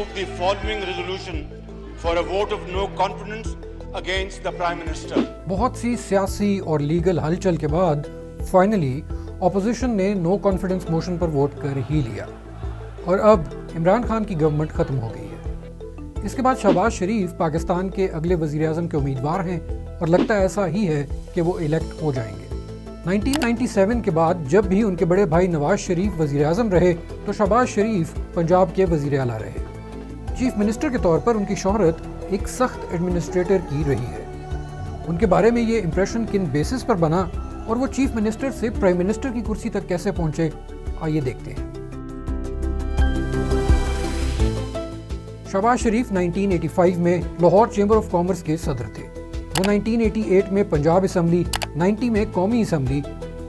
move the following resolution for a vote of no confidence against the Prime Minister. बहुत सी सियासी और legal हलचल के बाद फाइनली ऑपोजिशन ने नो कॉन्फिडेंस मोशन पर वोट कर ही लिया और अब इमरान खान की गवर्नमेंट खत्म हो गई है। इसके बाद शहबाज शरीफ पाकिस्तान के अगले वजीर आज़म के उम्मीदवार हैं और लगता है ऐसा ही है कि वो इलेक्ट हो जाएंगे। 1997 के बाद जब भी उनके बड़े भाई नवाज शरीफ वजीर आज़म रहे तो शहबाज शरीफ पंजाब के वजीर आला रहे। चीफ मिनिस्टर के तौर पर उनकी शोहरत एक सख्त एडमिनिस्ट्रेटर की रही है। उनके बारे में ये इम्प्रेशन किन बेसिस पर बना और वो चीफ मिनिस्टर से प्राइम मिनिस्टर की कुर्सी तक कैसे पहुंचे, आइए देखते हैं। शहबाज शरीफ 1985 में लाहौर चेंबर ऑफ कॉमर्स के सदर थे। वो 1988 में पंजाब असम्बली, 90 में कौमी असम्बली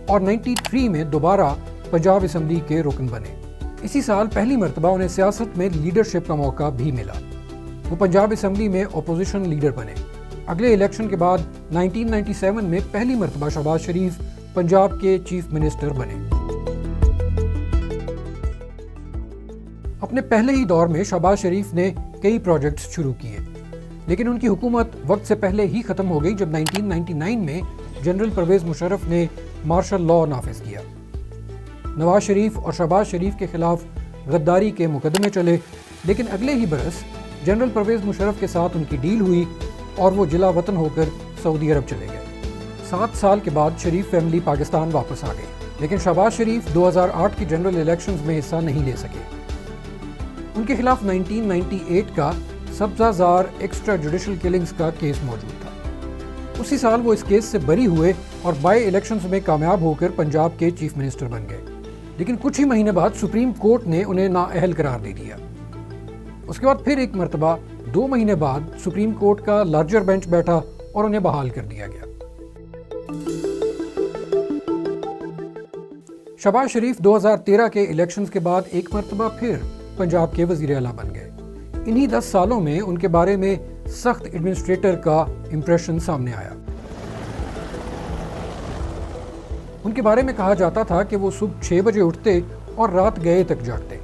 और 93 में दोबारा पंजाब असम्बली के रुकन बने। इसी साल पहली मरतबा उन्हें सियासत में लीडरशिप का मौका भी मिला। वो पंजाब असम्बली में अपोजिशन लीडर बने। अगले इलेक्शन के बाद 1997 में पहली मरतबा शहबाज शरीफ पंजाब के चीफ मिनिस्टर बने। अपने पहले ही दौर में शहबाज शरीफ ने कई प्रोजेक्ट्स शुरू किए, लेकिन उनकी हुकूमत वक्त से पहले ही खत्म हो गई जब 1999 में जनरल परवेज मुशर्रफ ने मार्शल लॉ नाफिज किया। नवाज शरीफ और शहबाज शरीफ के खिलाफ गद्दारी के मुकदमे चले, लेकिन अगले ही बरस जनरल परवेज मुशर्रफ के साथ उनकी डील हुई और वो जिला वतन होकर सऊदी अरब चले गए। 7 साल के बाद शरीफ फैमिली पाकिस्तान वापस आ गई, लेकिन शहबाज शरीफ 2008 की जनरल इलेक्शंस में हिस्सा नहीं ले सके। उनके खिलाफ 1998 का सब्ज़ाज़ार एक्स्ट्रा जुडिशल किलिंग्स का केस मौजूद था। उसी साल वो इस केस से बरी हुए और बाई इलेक्शंस में कामयाब होकर पंजाब के चीफ मिनिस्टर बन गए, लेकिन कुछ ही महीने बाद सुप्रीम कोर्ट ने उन्हें नाअहल करार दे दिया। उसके बाद फिर एक मरतबा 2 महीने बाद सुप्रीम कोर्ट का लार्जर बेंच बैठा और उन्हें बहाल कर दिया गया। शहबाज शरीफ 2013 के इलेक्शंस के बाद एक मरतबा फिर पंजाब के वजीर आला बन गए। इन्हीं 10 सालों में उनके बारे में सख्त एडमिनिस्ट्रेटर का इंप्रेशन सामने आया। उनके बारे में कहा जाता था कि वो सुबह 6 बजे उठते और रात गए तक जागते,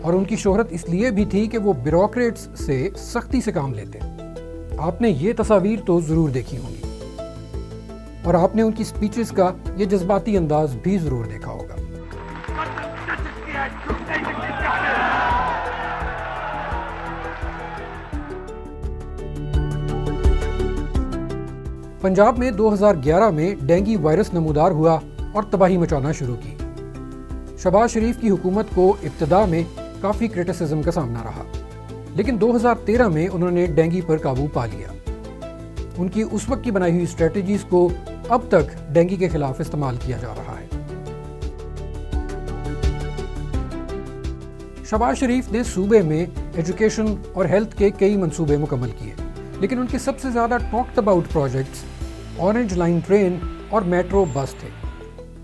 और उनकी शोहरत इसलिए भी थी कि वो ब्यूरोक्रेट्स से सख्ती से काम लेते। आपने ये तस्वीर तो जरूर देखी होंगी और आपने उनकी स्पीचेस का ये जज्बाती अंदाज भी जरूर देखा होगा। पंजाब में 2011 में डेंगू वायरस नमूदार हुआ और तबाही मचाना शुरू की। शहबाज शरीफ की हुकूमत को इब्तिदा में काफ़ी क्रिटिसिज्म का सामना रहा, लेकिन 2013 में उन्होंने डेंगू पर काबू पा लिया। उनकी उस वक्त की बनाई हुई स्ट्रेटजीज को अब तक डेंगू के खिलाफ इस्तेमाल किया जा रहा है। शहबाज शरीफ ने सूबे में एजुकेशन और हेल्थ के कई मंसूबे मुकम्मल किए, लेकिन उनके सबसे ज़्यादा talked about projects orange line train और मेट्रो बस थे।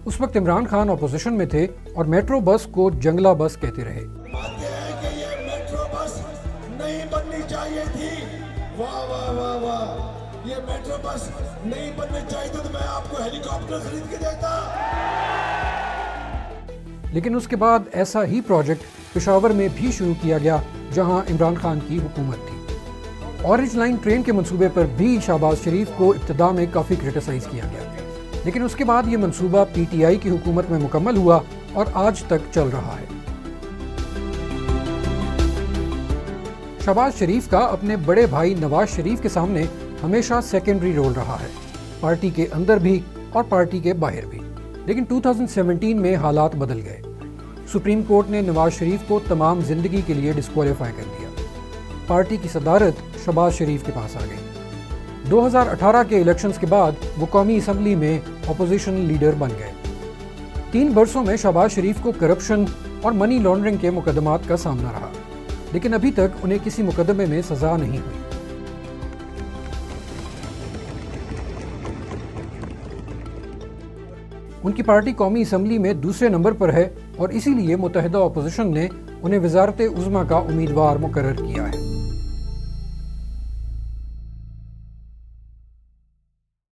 उस वक्त इमरान खान ऑपोजिशन में थे और मेट्रो बस को जंगला बस कहते रहे। ये मेट्रो बस नहीं बननी चाहिए थी। वाह वाह वाह वाह, ये मेट्रो बस नहीं बननी चाहिए तो मैं आपको हेलीकॉप्टर खरीद के देता। लेकिन उसके बाद ऐसा ही प्रोजेक्ट पेशावर में भी शुरू किया गया जहां इमरान खान की हुकूमत थी। ऑरेंज लाइन ट्रेन के मंसूबे पर भी शहबाज शरीफ को इब्तिदा में काफ़ी क्रिटिसाइज किया गया, लेकिन उसके बाद ये मंसूबा पीटीआई की हुकूमत में मुकम्मल हुआ और आज तक चल रहा है। शहबाज शरीफ का अपने बड़े भाई नवाज शरीफ के सामने हमेशा सेकेंडरी रोल रहा है, पार्टी के अंदर भी और पार्टी के बाहर भी। लेकिन 2017 में हालात बदल गए। सुप्रीम कोर्ट ने नवाज शरीफ को तमाम जिंदगी के लिए डिस्क्वालीफाई कर दिया। पार्टी की सदारत शहबाज शरीफ के पास आ गई। 2018 के इलेक्शंस के बाद वो कौमी असम्बली में अपोजिशन लीडर बन गए। 3 बरसों में शहबाज शरीफ को करप्शन और मनी लॉन्ड्रिंग के मुकदमात का सामना रहा, लेकिन अभी तक उन्हें किसी मुकदमे में सजा नहीं हुई। उनकी पार्टी कौमी असम्बली में दूसरे नंबर पर है और इसीलिए मुत्तहिदा अपोजिशन ने उन्हें वज़ारत उज़्मा का उम्मीदवार मुकर्रर किया है।